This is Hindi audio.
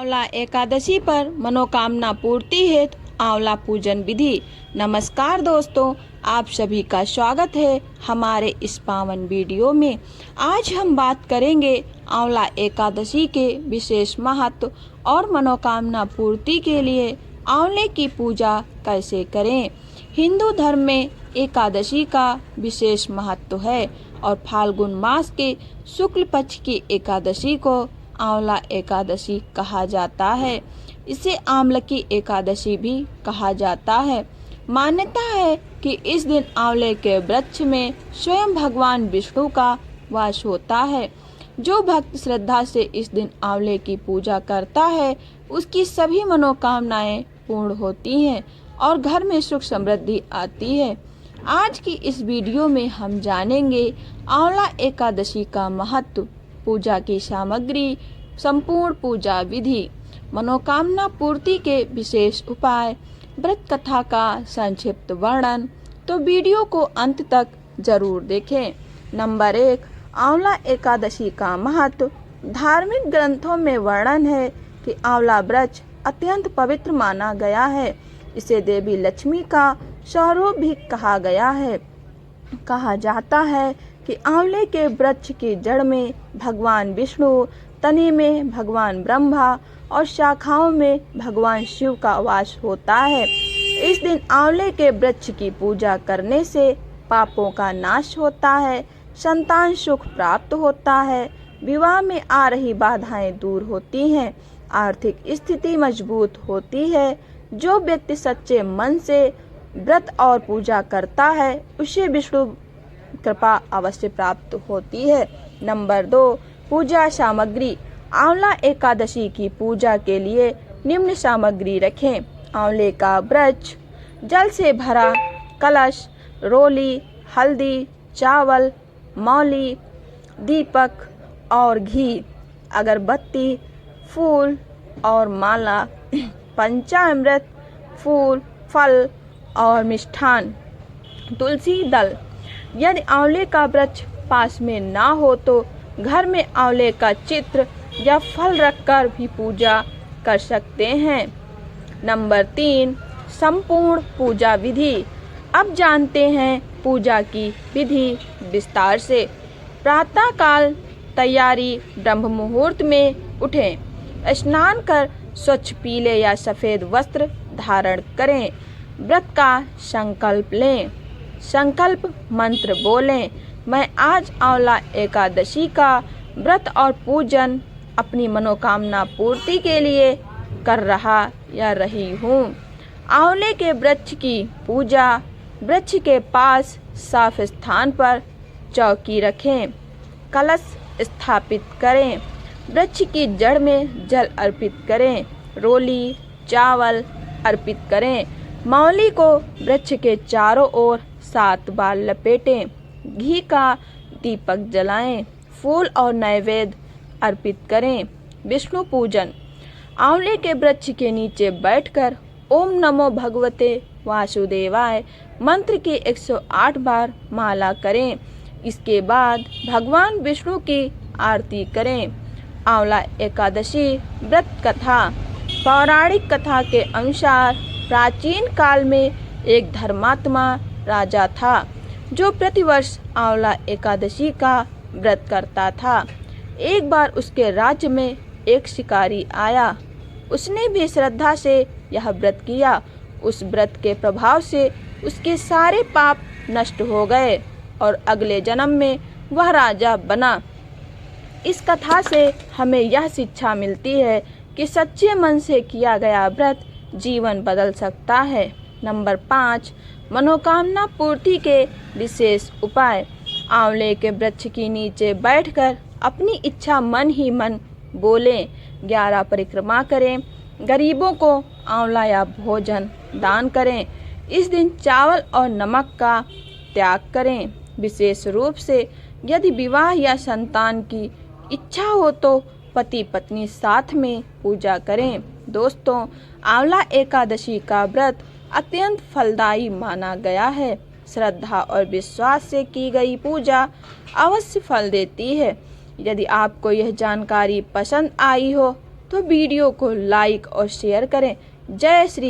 आंवला एकादशी पर मनोकामना पूर्ति हेतु आंवला पूजन विधि। नमस्कार दोस्तों, आप सभी का स्वागत है हमारे इस पावन वीडियो में। आज हम बात करेंगे आंवला एकादशी के विशेष महत्व और मनोकामना पूर्ति के लिए आंवले की पूजा कैसे करें। हिंदू धर्म में एकादशी का विशेष महत्व है और फाल्गुन मास के शुक्ल पक्ष की एकादशी को आंवला एकादशी कहा जाता है। इसे आमलकी एकादशी भी कहा जाता है। मान्यता है कि इस दिन आंवले के वृक्ष में स्वयं भगवान विष्णु का वास होता है। जो भक्त श्रद्धा से इस दिन आंवले की पूजा करता है उसकी सभी मनोकामनाएं पूर्ण होती हैं और घर में सुख समृद्धि आती है। आज की इस वीडियो में हम जानेंगे आंवला एकादशी का महत्व, पूजा की सामग्री, संपूर्ण पूजा विधि, मनोकामना पूर्ति के विशेष उपाय, व्रत कथा का संक्षिप्त वर्णन। तो वीडियो को अंत तक जरूर देखें। नंबर 1, आंवला एकादशी का महत्व। धार्मिक ग्रंथों में वर्णन है कि आंवला वृक्ष अत्यंत पवित्र माना गया है। इसे देवी लक्ष्मी का स्वरूप भी कहा गया है। कहा जाता है कि आंवले के वृक्ष की जड़ में भगवान विष्णु, तने में भगवान ब्रह्मा और शाखाओं में भगवान शिव का वास होता है। इस दिन आंवले के वृक्ष की पूजा करने से पापों का नाश होता है, संतान सुख प्राप्त होता है, विवाह में आ रही बाधाएं दूर होती हैं, आर्थिक स्थिति मजबूत होती है। जो व्यक्ति सच्चे मन से व्रत और पूजा करता है उसे विष्णु कृपा अवश्य प्राप्त होती है। नंबर 2, पूजा सामग्री। आंवला एकादशी की पूजा के लिए निम्न सामग्री रखें। आंवले का वृक्ष, जल से भरा कलश, रोली, हल्दी, चावल, मौली, दीपक और घी, अगरबत्ती, फूल और माला, पंचामृत, फूल, फल और मिष्ठान, तुलसी दल। यदि आंवले का वृक्ष पास में ना हो तो घर में आंवले का चित्र या फल रखकर भी पूजा कर सकते हैं। नंबर 3, संपूर्ण पूजा विधि। अब जानते हैं पूजा की विधि विस्तार से। प्रातः काल तैयारी, ब्रह्म मुहूर्त में उठें, स्नान कर स्वच्छ पीले या सफ़ेद वस्त्र धारण करें, व्रत का संकल्प लें, संकल्प मंत्र बोलें। मैं आज आंवला एकादशी का व्रत और पूजन अपनी मनोकामना पूर्ति के लिए कर रहा या रही हूँ। आंवले के वृक्ष की पूजा। वृक्ष के पास साफ स्थान पर चौकी रखें, कलश स्थापित करें, वृक्ष की जड़ में जल अर्पित करें, रोली, चावल अर्पित करें, मौली को वृक्ष के चारों ओर 7 बार लपेटें, घी का दीपक जलाएं, फूल और नैवेद्य अर्पित करें। विष्णु पूजन। आंवले के वृक्ष के नीचे बैठकर ओम नमो भगवते वासुदेवाय मंत्र की 108 बार माला करें। इसके बाद भगवान विष्णु की आरती करें। आंवला एकादशी व्रत कथा। पौराणिक कथा के अनुसार प्राचीन काल में एक धर्मात्मा राजा था जो प्रतिवर्ष आंवला एकादशी का व्रत करता था। एक बार उसके राज्य में एक शिकारी आया। उसने भी श्रद्धा से यह व्रत किया। उस व्रत के प्रभाव से उसके सारे पाप नष्ट हो गए और अगले जन्म में वह राजा बना। इस कथा से हमें यह शिक्षा मिलती है कि सच्चे मन से किया गया व्रत जीवन बदल सकता है। नंबर 5, मनोकामना पूर्ति के विशेष उपाय। आंवले के वृक्ष के नीचे बैठकर अपनी इच्छा मन ही मन बोलें, 11 परिक्रमा करें, गरीबों को आंवला या भोजन दान करें। इस दिन चावल और नमक का त्याग करें। विशेष रूप से यदि विवाह या संतान की इच्छा हो तो पति पत्नी साथ में पूजा करें। दोस्तों, आंवला एकादशी का व्रत अत्यंत फलदायी माना गया है। श्रद्धा और विश्वास से की गई पूजा अवश्य फल देती है। यदि आपको यह जानकारी पसंद आई हो तो वीडियो को लाइक और शेयर करें। जय श्री